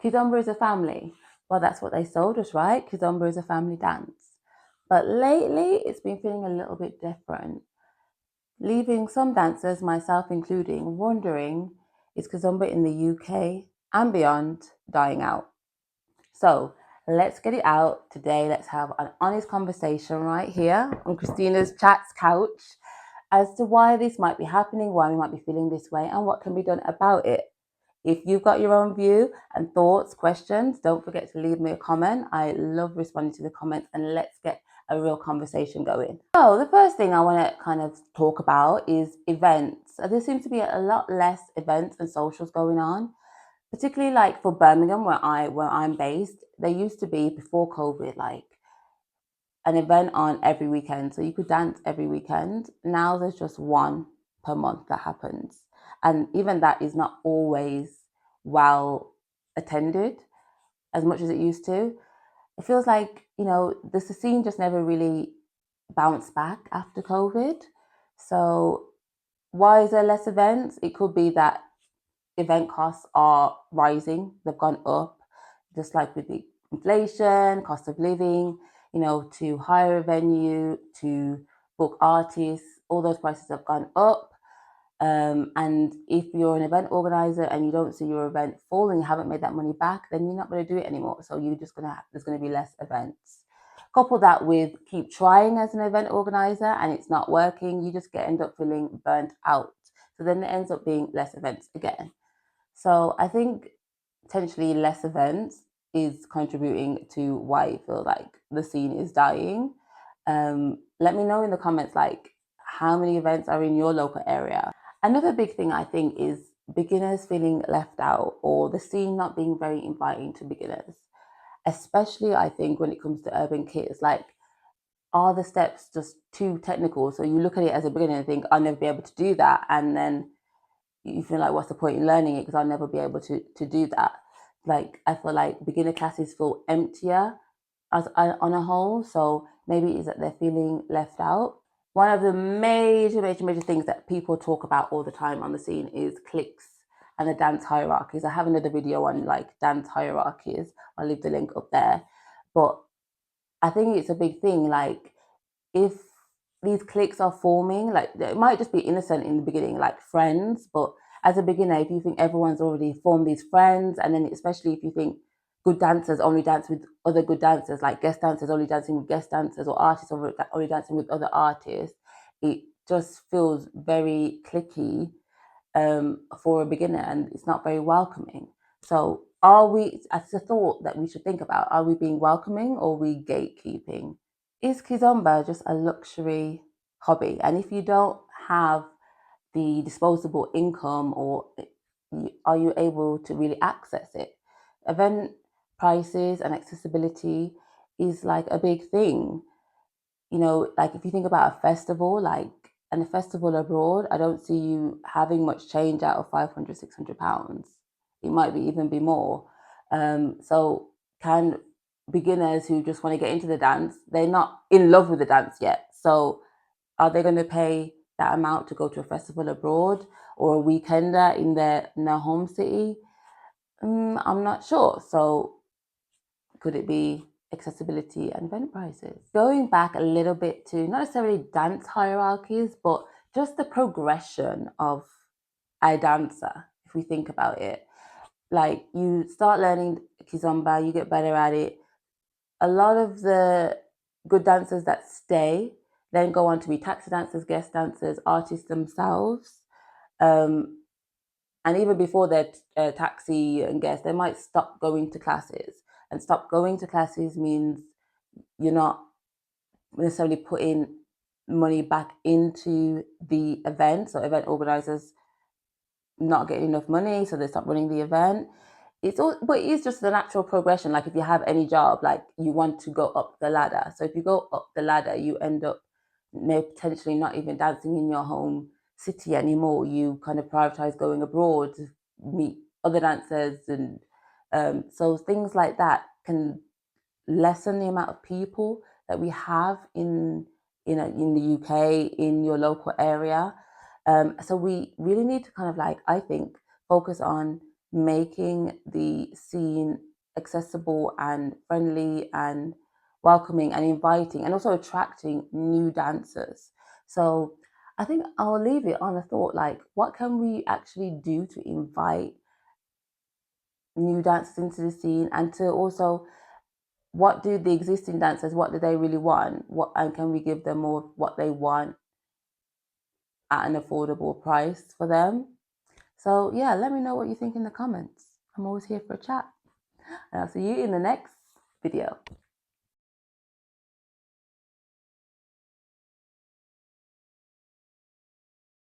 Kizomba is a family. Well, that's what they sold us, right? Kizomba is a family dance. But lately, it's been feeling a little bit different, leaving some dancers, myself including, wondering, is Kizomba in the UK and beyond dying out? So let's get it out today. Let's have an honest conversation right here on Christina's Chat's couch as to why this might be happening, why we might be feeling this way, and what can be done about it. If you've got your own view and thoughts, questions, don't forget to leave me a comment. I love responding to the comments, and let's get a real conversation going. So the first thing I want to kind of talk about is events. There seems to be a lot less events and socials going on, particularly like for Birmingham where I'm based. There used to be, before COVID, like an event on every weekend, so you could dance every weekend. Now there's just one per month that happens, and even that is not always well attended as much as it used to. It feels like, the scene just never really bounced back after COVID. So why is there less events? It could be that event costs are rising, they've gone up, just like with the inflation, cost of living, to hire a venue, to book artists, all those prices have gone up. And if you're an event organizer and you don't see your event fall and you haven't made that money back, then you're not going to do it anymore. So you're just there's going to be less events. Couple that with keep trying as an event organizer and it's not working, you just end up feeling burnt out. So then it ends up being less events again. So I think potentially less events is contributing to why I feel like the scene is dying. Let me know in the comments, like, how many events are in your local area. Another big thing I think is beginners feeling left out, or the scene not being very inviting to beginners, especially I think when it comes to urban kids. Like, are the steps just too technical? So you look at it as a beginner and think, I'll never be able to do that. And then you feel like, what's the point in learning it, because I'll never be able to do that. Like, I feel like beginner classes feel emptier as on a whole. So maybe it's that they're feeling left out. One of the major things that people talk about all the time on the scene is cliques and the dance hierarchies. I have another video on like dance hierarchies. I'll leave the link up there. But I think it's a big thing. Like, if these cliques are forming, like, it might just be innocent in the beginning, like friends, but as a beginner, if you think everyone's already formed these friends, and then especially if you think good dancers only dance with other good dancers, like guest dancers only dancing with guest dancers, or artists only dancing with other artists, it just feels very cliquey for a beginner, and it's not very welcoming. So are we, as a thought that we should think about, are we being welcoming or are we gatekeeping? Is Kizomba just a luxury hobby? And if you don't have the disposable income, or are you able to really access it? Event prices and accessibility is like a big thing. Like if you think about a festival, like, and a festival abroad, I don't see you having much change out of 500, £600. It might be even be more. So can beginners who just want to get into the dance, they're not in love with the dance yet. So are they going to pay that amount to go to a festival abroad or a weekender in their home city? I'm not sure. So could it be accessibility and event prices? Going back a little bit to not necessarily dance hierarchies, but just the progression of a dancer, if we think about it. Like, you start learning Kizomba, you get better at it. A lot of the good dancers that stay then go on to be taxi dancers, guest dancers, artists themselves. And even before they're taxi and guest, they might stop going to classes. And stop going to classes means you're not necessarily putting money back into the event. So event organizers not getting enough money, so they stop running the event. But it is just the natural progression. Like, if you have any job, like, you want to go up the ladder. So if you go up the ladder, you end up potentially not even dancing in your home city anymore. You kind of prioritize going abroad to meet other dancers, and so things like that can lessen the amount of people that we have in the UK, in your local area. So we really need to kind of, like, I think, focus on making the scene accessible and friendly and welcoming and inviting, and also attracting new dancers. So I think I'll leave it on a thought like, what can we actually do to invite new dancers into the scene, and to also, what do the existing dancers, what do they really want? What, and can we give them more of what they want at an affordable price for them? So yeah, let me know what you think in the comments. I'm always here for a chat. And I'll see you in the next video.